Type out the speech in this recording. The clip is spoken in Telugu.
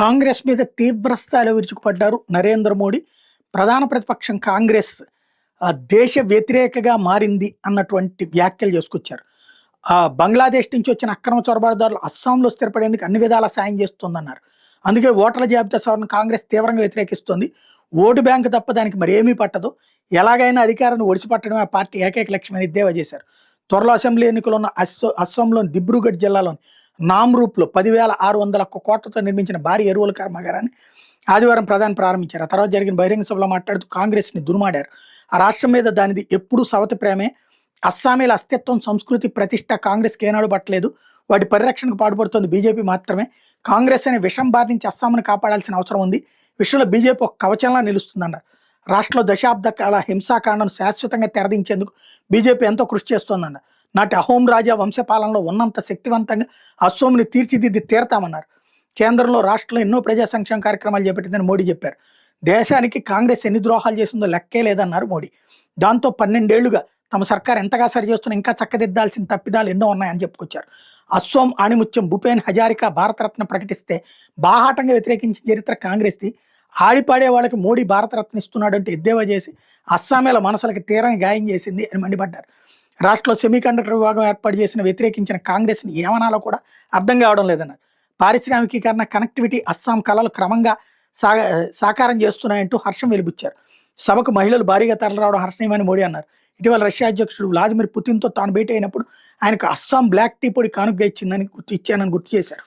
కాంగ్రెస్ మీద తీవ్ర స్థాయిలో విరుచుకుపడ్డారు నరేంద్ర మోడీ. ప్రధాన ప్రతిపక్షం కాంగ్రెస్ దేశ వ్యతిరేకగా మారింది అన్నటువంటి వ్యాఖ్యలు చేసుకొచ్చారు. బంగ్లాదేశ్ నుంచి వచ్చిన అక్రమ చొరబాటుదారులు అస్సాంలో స్థిరపడేందుకు అన్ని విధాలా సాయం చేస్తుందన్నారు. అందుకే ఓటర్ల జాబితా సవరణ కాంగ్రెస్ తీవ్రంగా వ్యతిరేకిస్తుంది. ఓటు బ్యాంకు తప్ప దానికి మరేమీ పట్టదు. ఎలాగైనా అధికారాన్ని ఒడిసిపట్టడమే ఆ పార్టీ ఏకైక లక్ష్యమని ఎద్దేవా చేశారు. త్వరలో అసెంబ్లీ ఎన్నికలు ఉన్న అస్సాంలోని దిబ్రూగఢ్ జిల్లాలోని నామ్రూప్లో 10,600 కోట్లతో నిర్మించిన భారీ ఎరువుల కర్మాగారాన్ని ఆదివారం ప్రధాని ప్రారంభించారు. ఆ తర్వాత జరిగిన బహిరంగ సభలో మాట్లాడుతూ కాంగ్రెస్ని దుర్మాడారు. ఆ రాష్ట్రం మీద దానిది ఎప్పుడూ సవతి ప్రేమే. అస్సామీల అస్తిత్వం, సంస్కృతి, ప్రతిష్ట కాంగ్రెస్కి ఏనాడు పట్టలేదు. వాటి పరిరక్షణకు పాటుపడుతోంది బీజేపీ మాత్రమే. కాంగ్రెస్ అనే విషం బారి నుంచి అస్సాంను కాపాడాల్సిన అవసరం ఉంది. విషయంలో బీజేపీ ఒక కవచంలా నిలుస్తుందన్నారు. రాష్ట్రంలో దశాబ్ద కాల హింసాకాండను శాశ్వతంగా తెరదించేందుకు బీజేపీ ఎంతో కృషి చేస్తోందన్నారు. నాటి అహోం రాజా వంశపాలనలో ఉన్నంత శక్తివంతంగా అస్సోంని తీర్చిదిద్ది తీరతామన్నారు. కేంద్రంలో రాష్ట్రంలో ఎన్నో ప్రజా సంక్షేమ కార్యక్రమాలు చేపట్టిందని మోడీ చెప్పారు. దేశానికి కాంగ్రెస్ ఎన్ని ద్రోహాలు చేసిందో లెక్కే లేదన్నారు మోడీ. దాంతో 12 ఏళ్లుగా తమ సర్కార్ ఎంతగా సరిచేస్తున్నా ఇంకా చక్కదిద్దాల్సిన తప్పిదాలు ఎన్నో ఉన్నాయని చెప్పుకొచ్చారు. అస్సోం ఆణిముత్యం భూపేన్ హజారికా భారతరత్న ప్రకటిస్తే బాహాటంగా వ్యతిరేకించిన చరిత్ర కాంగ్రెస్ది. ఆడిపాడే వాళ్ళకి మోడీ భారతరత్న ఇస్తున్నాడంటే ఎద్దేవా చేసి అస్సామీల మనసులకి తీరని గాయం చేసింది అని మండిపడ్డారు. రాష్ట్రంలో సెమీకండక్టర్ విభాగం ఏర్పాటు చేసిన వ్యతిరేకించిన కాంగ్రెస్ని ఏమనాలో కూడా అర్థం కావడం లేదన్నారు. పారిశ్రామికీకరణ, కనెక్టివిటీ అస్సాం కళలు క్రమంగా సాకారం చేస్తున్నాయంటూ హర్షం వెలిబుచ్చారు. సభకు మహిళలు భారీగా తరలిరావడం హర్షణీయమని మోడీ అన్నారు. ఇటీవల రష్యా అధ్యక్షుడు వ్లాదిమిర్ పుతిన్తో తాను భేటీ అయినప్పుడు ఆయనకు అస్సాం బ్లాక్ టీ పొడి కానుకగా ఇచ్చానని గుర్తు చేశారు.